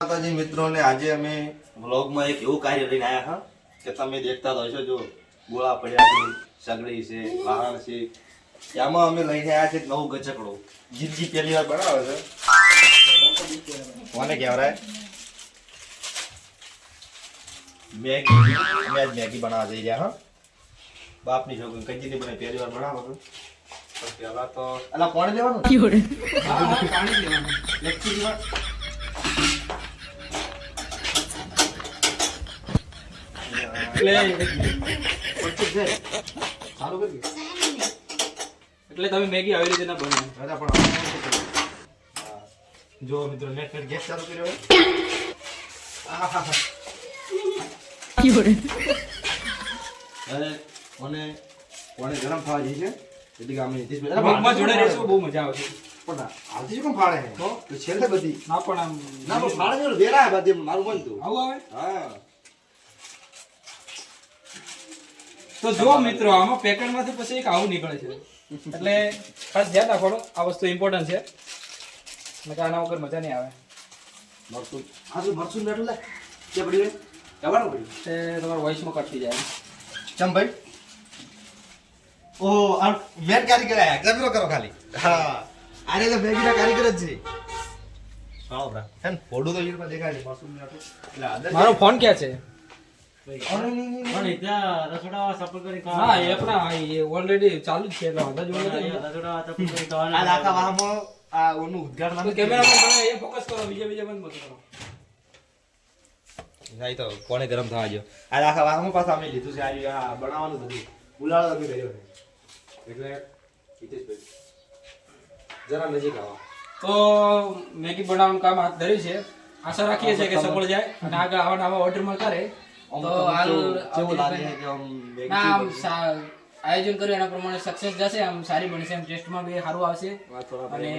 માતાજી મિત્રોને આજે અમે વ્લોગમાં એક એવું કાર્ય લઈને આવ્યા હા કે તમે દેખતા તો હશો જો ગોળા પડ્યા છે સગડી છે વાહણ છે એમાં અમે લઈને આવ્યા છે નવું ગચકડો જીજી પહેલી વાર બનાવે છે કોને કહેવાય મેગી અમે આજ મેગી બનાવવા જઈ રહ્યા હા બાપની છોકરી કઈ જીની બને પહેલી વાર બનાવો છો તો પહેલા તો અલા પાણી લેવાનું પાણી લેવાનું લેક્ચર લેવા એટલે તમે મેગી આવી રીતે ના બનાવો. દાદા પણ જો મિત્રો નેટ ગેસ ચાલુ કર્યો મને કોને ગરમ થવા જઈ છે એટલે કે અમે નીતિશ બ્લોગમાં જોડે રહેશો બહુ મજા આવશે. પણ હાલથી શું ફાળે છે તો છેલ્લે બધી ના પણ આમ ના પણ ફાળે જો વેરા બધી મારું મન તું આવું આવે હા તો જો મિત્રો આમાં પેકેટમાંથી પછી એક આવું નીકળે છે એટલે ખાસ ધ્યાન રાખવાનું આ વસ્તુ ઇમ્પોર્ટન્ટ છે નકર આના વગર મજા નહીં આવે. મરસું આ તો મરસું બેઠું લે કે પડી રે જવાનું પડ્યું તે તમારા વોઇસમાં કટ થઈ જાય. ચમ ભાઈ ઓ આ મેન કારીગર આયા ગરબરો કરો ખાલી હા આરે તો મેગીના કારીગર જ છે આવો બ્રા હે ફોડું તો ઈરમાં દેખાય છે મરસું બેઠું એટલે આદર મારો ફોન ક્યાં છે? પણ ત્યાં રસોડા સપોર્ટ કરી હા એ આપણા એ ઓલરેડી ચાલુ જ છે એટલે વાંધો જ નથી. રસોડા સપોર્ટ કરી આ આખા વાહમાં આ ઓનું ઉદ્ઘાટન તો કેમેરામેન તમે એ ફોકસ કરો બીજા બંધ મત કરો. નહીં તો કોને ગરમ થવા જો આ આખા વાહમાં પાછા અમે લીધું છે આ બનાવવાનું બધું ઉલાળો અમે કર્યો છે એટલે હિતેશભાઈ જરા નજીક આવો તો મેગી બનાવવાનું કામ હાથ ધર્યું છે. આશા રાખીએ છીએ કે સફળ જાય અને આગળ આવા નવા ઓર્ડર મળતા રહે તો હાલ કેવું લાગે છે કે આમ ના આમ આયોજન કર્યું એના પ્રમાણે સક્સેસ જશે આમ સારી બનશે એમ ટેસ્ટમાં બી સારું આવશે અને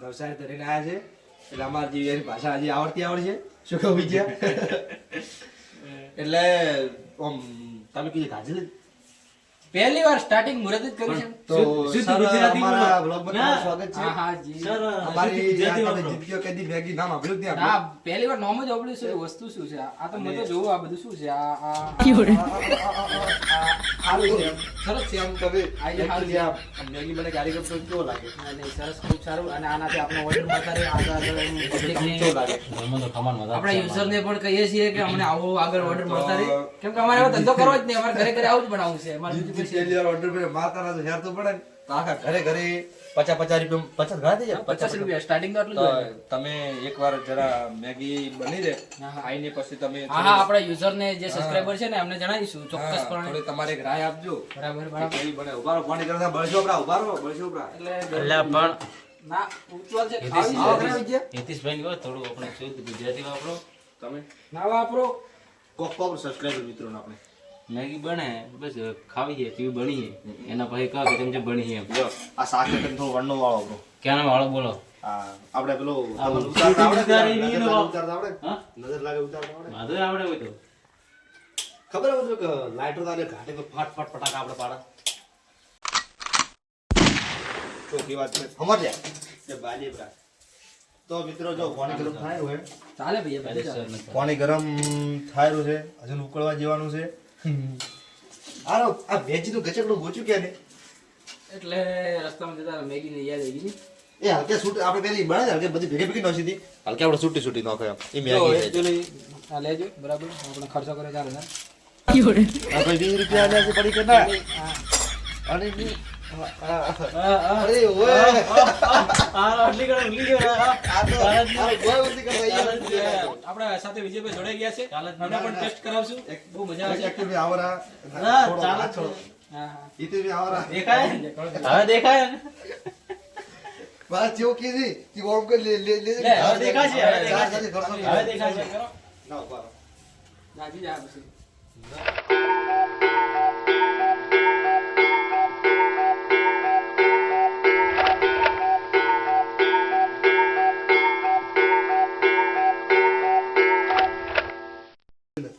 વ્યવસાય ધરીને આવ્યા છે એટલે અમારી જે એની ભાષા હજી આવડશે શું કહું બીજા એટલે આમ તમે કીધું ગાજે પહેલી વાર સ્ટાર્ટિંગ મુરત જ કર્યું છે. તો શુદ્ધ સર, ગુજરાતી અમારા બોલો. બ્લોગમાં ના. તમારું સ્વાગત છે હા હા જી સર અમારી ગુજરાતી આ તમે વાપરો. જિંદગીઓ કદી મેગી નામ સાંભળ્યું જ નહીં ના આપણે. પહેલી વાર નોમ જ ઓબળ્યું છે વસ્તુ શું છે આ તો મને તો જોવું આ બધું શું છે આ સારું છે એમ. સરસ છે આમ તમે આઈ હાલ actually આ મેગી મને કારીગર તો કેવો લાગે અને સરસ ખૂબ સારું અને આનાથી આપણે ઓર્ડર મળતા રહે આગળ પબ્લિકને કેવો લાગે જમવાનું તો ખમણ મજા આપણા યુઝરને પણ કહીએ છીએ કે અમને આવો આગળ ઓર્ડર મળતા રહે કેમ કે અમારે એવો ધંધો કરવો જ નહીં અમારે ઘરે ઘરે આવું જ બનાવવું છે અમારે બીજું કઈ છે પહેલી વાર order પર માતાના તો હેર તો પડે ને. તો આખા ઘરે ઘરે 50 રૂપિયા 50 ઘણા થઈ જાય 50 રૂપિયા સ્ટાર્ટિંગ તો આટલું જ તો હોય. તમે એકવાર જરા મેગી બની દે હા, હા. આઈને પછી તમે હા હા આપણા યુઝરને જે સબસ્ક્રાઇબર છે ને એમને જણાવીશું ચોક્કસપણે થોડી તમારે એક રાય આપજો બરાબર કે બરાબર કેવી બને ઉભારો પાણી કરતા બળજો આપડા ઉભારો બળજો આપડા એટલે પણ ના ઉતવાલ છે હિતેશ- ખાવી આવો છે. ઘરે વિજય હિતેશભાઈ કહો થોડું આપણે શુદ્ધ ગુજરાતી વાપરો. તમે ના વાપરો કોક સબસ્ક્રાઇબર મિત્રોને આપણે મેગી બને બસ ખાવી છે કેવી બની છે એના પછી કહો કે તમે બની છે એમ. જો આ શાક એકદમ થોડો વણનો વાળો બ્રો ક્યાંનો વાળો બોલો. આ આપણે પેલો આ તમને બધું ઉતારતા આવડે? ઉતારી નજર નહીં લાગે લો. ઉતારતા આવડે? હા નજર લાગે ઉતારતા આવડે? વાંધો નહીં આવડે હોય તો ખબર હોય બધું કે લાઈટર તારે ઘાટે તો ફાટ ફાટ ફટાકા આપણે પાડા ચોખ્ખી વાત છે સમજ્યા કે બાજી બરા તો મિત્રો જો પાણી ગરમ થાય હોય ચાલે ભૈયા અરે બધું સર ચાલે. નથી. પાણી ગરમ થાયરું છે હજુ ઉકળવા જેવાનું છે આરો આ વેજીનું ગચકડું ગોચ્યું કે ને એટલે રસ્તામાં જતા મેગી ને યાદ આવી ગઈ એ હલકે સૂટ આપણે પેલી બને હલકે બધી ભેગી ભેગી નોસી હતી હલકે આપણે સૂટી સૂટી નોખે એમ એ તો મેગી છે actually આ લેજો બરાબર આપણે ખર્ચો કરે ચાલે ને આ કોઈ 20 રૂપિયા આલ્યા છે પડી કે ના અને બી અરે ઓય આ આટલી ઘણી ઊંઘી ગયો. આ તો આ કોઈ ઉધી કરતા આપણા સાથે વિજયભાઈ જોડાઈ ગયા છે ચાલે જ એમને પણ ટેસ્ટ કરાવશું બહુ મજા આવશે એકટીવી આવરા હા, છોડો, ચાલે આ જ છોડો. હા હા ઈતીવી આવરા દેખાય ને? હવે દેખાય ને? બસ જેવું કીધી કે ઓમ કે લે લે લે લે, હવે દેખાશે, હવે ચાર દેખાશે. સાથે કરશો. હવે દેખાશે. ના ઉભા રહો. નાજી જા પછી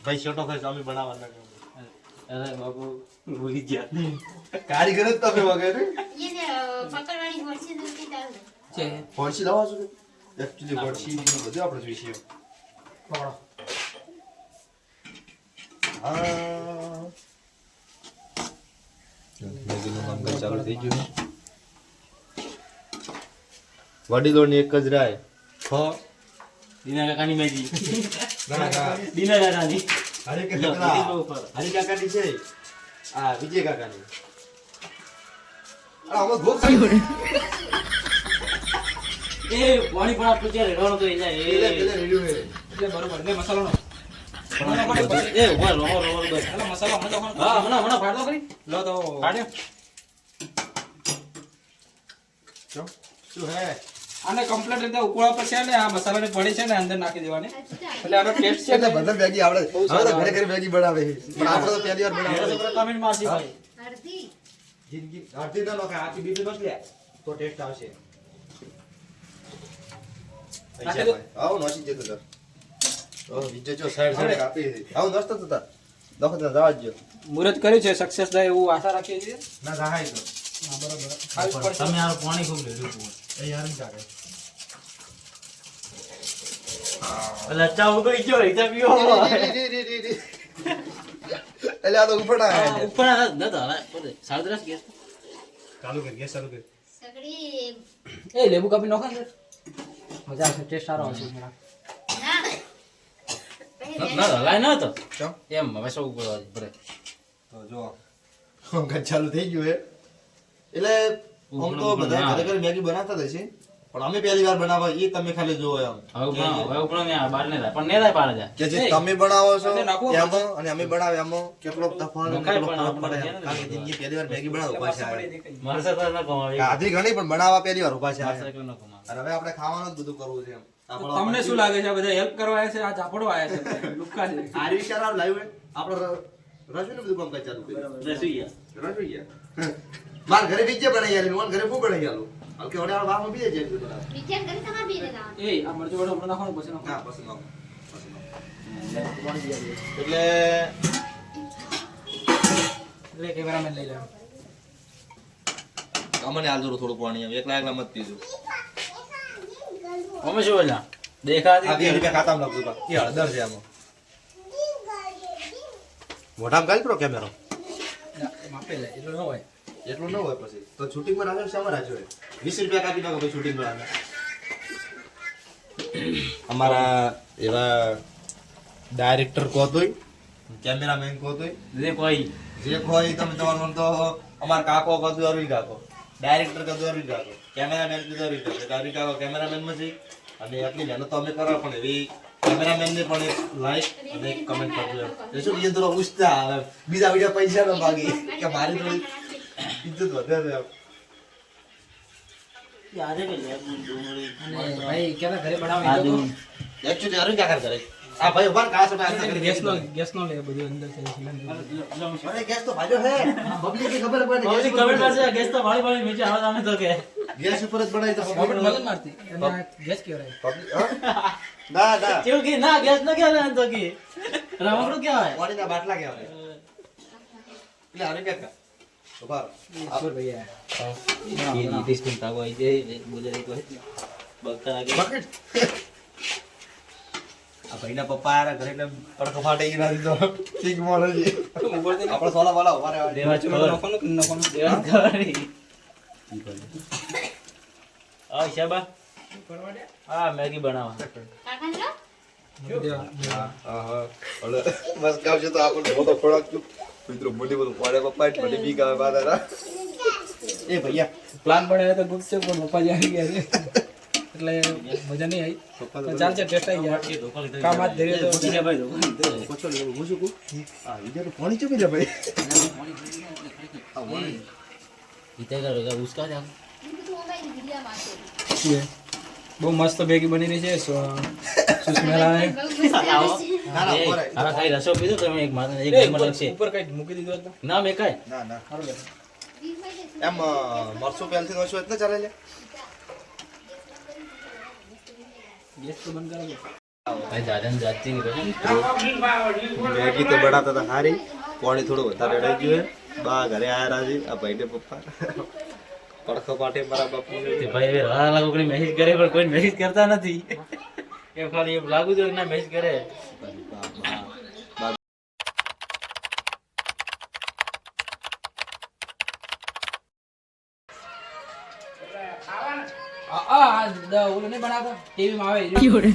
ભાઈ છોટો ખાઈ સ્વામી બનાવવાના અરે બાપુ ભૂલી ગયા. કારીગર જ તમે વગેરે પકડવાની વળશે તો કે ચાલે. છે ફોડસી લાવવા છો એકચ્યુઅલી ફોડસી બધું આપણે જોઈશે પકડો. હા મેગીનું કામકાજ ચાલુ થઈ ગયું. વડીલોની એક જ રાય દીના કાકાની મેગી ના ના દીના કાકાની હરી લો, બીજી બહુ ફરક. કાકાની છે આ વિજય કાકાની આ અમે ભૂખ થઈ ગઈ. એ પાણી પણ આટલું છે રેડવાનું તો એ જાય પેલે પેલે રેડ્યું છે. એટલે બરોબર લે મસાલો નો એ ઉભા રોમો રોમો બસ એટલે મસાલો હમણાં તો હા હમણાં ફાડો કરી લો તો ફાડ્યો શું હે આને કમ્પ્લીટ રીતે ઉકળવા પછી છે ને આ મસાલાની પડી છે ને અંદર નાખી દેવાની અચ્છા. એટલે આનો ટેસ્ટ છે એટલે ને બધા મેગી આવડે હવે તો ઘરે ઘરે મેગી બનાવે છે પણ આપણે તો પહેલી વાર મેરા બનાવે છોકરા કમેન્ટ મારજી ભાઈ અડધી. જિંદગી અડધી ના નોખે આખી બીજી નોખ લે તો ટેસ્ટ આવશે નાખી દો. આવો નોસી જતો તો ઓ વિજય જો સાઈડ સાઈડ કાપી છે આવો નોસતો તો તા દોખ તો જવા દજો મુહૂર્ત કર્યું છે સક્સેસ થાય એવું આશા રાખીએ છીએ ના રાહાય તો હા બરોબર ખાવી જ પડશે તમે આ પાણી ખૂબ લેડું એ યાર ની કાકે એટલે ચા ઉગડી ગયો રીતા પીવો એટલે આ તો ઉપડા હે ઉપર ન તો હવે બોલે 10:30 ગેસ ચાલુ કર ગેસ ચાલુ કર સગડી એ લેબુ કાપી નાખો ને મજા આવશે ટેસ્ટ સારો આવશે ના. ના હલાય ન તો ચમ એમ હવે શું પડે તો જો કામકાજ ચાલુ થઈ ગયું હે એટલે આમ તો બધા ઘરે ઘરે મેગી બનાવતા જ હશે પણ અમે પહેલી વાર બનાવવા એ તમે ખાલી જોવો એમ હવે ઉપર ને બહાર ને જાય પણ ને જાય બહાર જાય કે જે તમે બનાવો છો અને નાખવું એમાં અને અમે બનાવે એમાં કેટલો તફાવત નખાય કેટલો પણ ફરક પડે આપણે એમ. કારણ કે જિંદગી પહેલી વાર મેગી બનાવો પાછા આવે. મારે સાથે ન કમાવી આધી ઘણી પણ બનાવવા પહેલી વાર ઉભા છે મારે સાથે ન કમાવી અને હવે આપણે ખાવાનું જ બધું કરવું છે એમ તો તમને શું લાગે છે આ બધા હેલ્પ કરવા આવ્યા છે આ ચાપડો આવ્યા છે લુક્કા છે આ વિચાર આવ લાવ્યો હે આપણે રસોઈનું બધું કામકાજ ચાલુ કર્યું રસોઈ રસોઈ માર ઘરે બીજે બનાવી આલી મોન ઘરે હું બનાવી આલું હલકે ઓડે વાહ માં બીજે જે બનાવ વિચાર કરી તમારે બી લેવાનું. એ આ મરચું વડો હમણાં નાખવાનું પછી નાખો ના પસંદ નાખો એટલે એટલે કેમેરામેન લઈ લેવાનું અમને આલ દો થોડું પાણી એકલા એકલા મત પીજો અમે શું બોલ્યા દેખાતી આ 2 રૂપિયા ખાતામાં લખતું બા એ હળદર છે આમાં મોઢામાં ગાલ કરો કેમેરો માપે લે એટલું ન હોય એટલું ન હોય પછી તો શૂટિંગમાં રાખ્યો શામાં રાખ્યો હે 20 રૂપિયા કાપી નાખો પછી શૂટિંગ માં અમારા એવા ડાયરેક્ટર કહો તોય કેમેરામેન કહો તોય જે કોઈ જે કોઈ તમે તમારું નામ તો અમારા કાકો કહો તો અરવિંદ કાકો ડાયરેક્ટર કહો તો અરવિંદ કાકો કેમેરામેન કહો તો અરવિંદ કાકો અરવિંદ કાકો કેમેરામેન માં છે અને એટલી મહેનત તો અમે કરવા પણ એવી કેમેરામેન ને પણ એક લાઈક અને એક કમેન્ટ કરજો એ શું એ થોડો ઉસ્તા આવે બીજા બીજા પૈસા ન માગી કે મારી થોડી ઇજ્જત વધે છે યાદ હે કે ડુંગળી અને ભાઈ કેવા ઘરે આદુ બનાવી એકચ્યુઅલી અરવિંદ કાકા કરે આ ભાઈ ઉભા કાસ ઉઠા ગેસ નો લે બધું અંદર છે અરે ગેસ તો ભાજો હે બબલી ની ખબર પડે હવે કમેન્ટ પાસે ગેસ તો વાળી વાળી નીચે આવે અમે તો કે ગેસ ઉપર જ બનાવી તો મોમેન્ટ મગજ મારતી અને ગેસ કેવરાય પબ્લિક ના ના કેવું કે ના ગેસ ન કહેવાય તો કે રમકડું કહેવાય પાણીના બાટલા કહેવાય એટલે અરવિંદ કાકા ઉભા ઈશ્વર ભૈયા ये नीतीश कुमार ताको आई जे बोले रे को बक्का आगे બકેટ આ ભાઈના પપ્પા આરા ઘરે એટલે પડખો ફાટે ગઈ નથી તો ઠીક મળે છે આપણે સોલા વાલા ઉભા રહેવા देवा छोड़ નાખવાનું देवा छोड़ी आ शाबा आ मैगी बनावा કાકાને લો. ઓલે બસ ગાવ છે તો આપણને મોટો ખોરાક છું મિત્રો મોટી બધું પાડે પપ્પા એટલે મને બી ગાવે બાદા એ ભૈયા પ્લાન બનાવ્યો તો ગુપ્ત છે પણ પપ્પાજી આવી ગયા છે એટલે મજા નહીં આવી પણ ચાલશે ટેસ્ટ આવી ગયા ये धोखा लेते કામ હાથ ધર્યો તો ठीक है भाई धोखा लेते પછો લે હું શું કહું આ વિદ્યા તો પાણી ચમી લે ભાઈ इतना करेगा उसका क्या હું બધું મોબાઈલ વિડીયોમાં છે. શું છે? બહુ મસ્ત બેગી બની રહી છે સુસ્મેલા બહુ મસ્ત આવે છે. ના ના ઉપર હવે ખાઈ રસો પીધું તમે એક માથે એક નંબર લખશે ઉપર કઈ મૂકી દીધું હતું ના મેં કાઈ ના ના સારું લે વીસમાં છે. એમ મરસું પહેલથી નોશો એટલે ચાલે લે ગેસ તો બંધ કરાવો ભાઈ દાદા ને જાતી મેગી તો બનાવતા હતા હારી પાણી થોડું વધારે અડાઈ ગયું હે બા ઘરે આયા રાજી આ ભાઈ ને પપ્પા પડખો પાટે મારા બાપુ તે ભાઈ હવે હાલા કોકની મેસેજ કરે પણ કોઈ મેસેજ કરતા નથી એમ ખાલી એમ લાગુ તો ના મેચ કરે ઓલું નહીં બનાવતા ટીવી માં આવે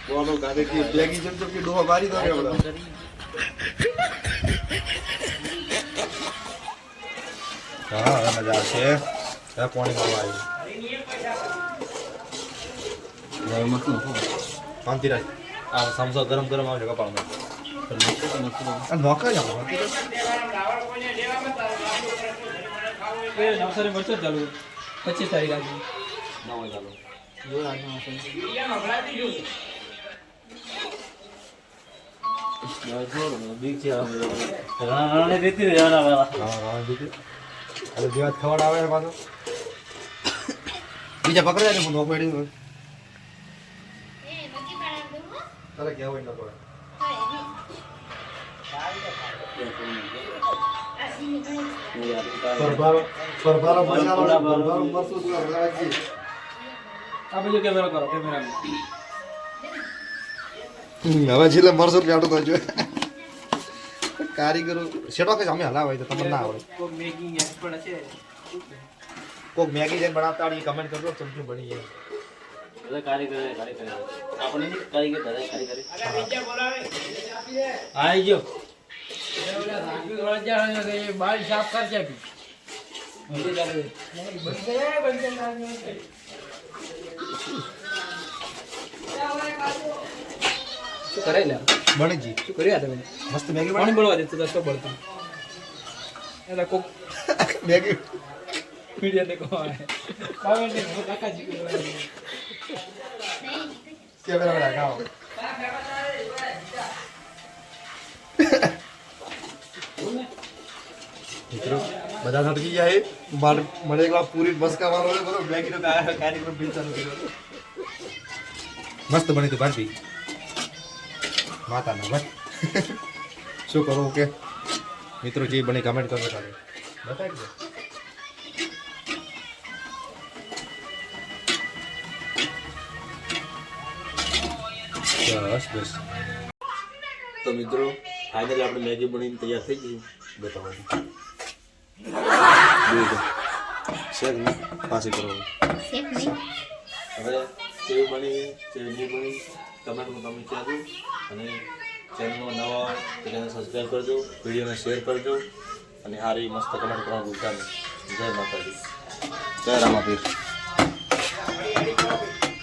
બોલો ગાડી કે બેગી જેમ તો કે ડોહા મારી દો કે બોલા હા હવે મજા આવશે હવે પાણી મારવા આવી શાંતિ રાખ આ સમસો ગરમ ગરમ આવશે કપાળમાં નોકા જાવ નવસારી મળશે જ ચાલુ 25 તારીખ આજે નવા ચાલો જો આજનો બીક છે રાણે દેતી રહેવાના વાળા હા હા દીદી અરે દેવાત ખવડ આવે છે પાછો બીજા પકડે ને હું નો પડી એ બકી પાડા દો હો તારે કેવું ન પડે પરભારો મસાલો પરભારો મરસું તો રાખી આ બધું કેમેરા કરો કેમેરા હવે છેલ્લે મરસું લાડો તો જો કારીગરો શેડો કે અમે હલાવાય તો તમને ના આવડે કોઈ મેકિંગ એક્સપર્ટ છે કોક મેગી જેન બનાવતા આવડી કમેન્ટ કરજો ચમચી બની જાય બધા કારીગર આપણે કારીગર કરે કારીગર આઈ ગયો બાલ સાફ કરશે શું કરે લે બની જી શું કર્યા તમે મસ્ત મેગી પાણી બની બળવા દેતું તો બળતું એટલે કોક મેગી મીડિયા ને કહો કોમેન્ટ ને કાકા જી કેમેરા માં લગાવો મિત્રો બધા સટકી જાય મને એક વાર પૂરી બસ કરવાનો છે બરોબર મેગી નો કાર્યક્રમ બી ચાલુ કર્યો મસ્ત બની તું ભાઈ માતાના બસ શું કરું કે મિત્રો જે બની કમેન્ટ કરજો ખાલી બતાવી દો બસ બસ તો મિત્રો ફાઇનલી આપણે મેગી બનીને તૈયાર થઈ ગઈ બતાવવાની શેક નહીં પાછી કરો સેફ નહીં હવે કેવી બની કેવી બની કમેન્ટમાં તમે કહેજો અને ચેનલમાં નવા હોય તો ચેનલ સબસ્ક્રાઈબ કરજો વિડીયોને શેર કરજો અને સારી મસ્ત કમેન્ટ કરવાનું ભૂલતા નહીં જય માતાજી જય રામાપીર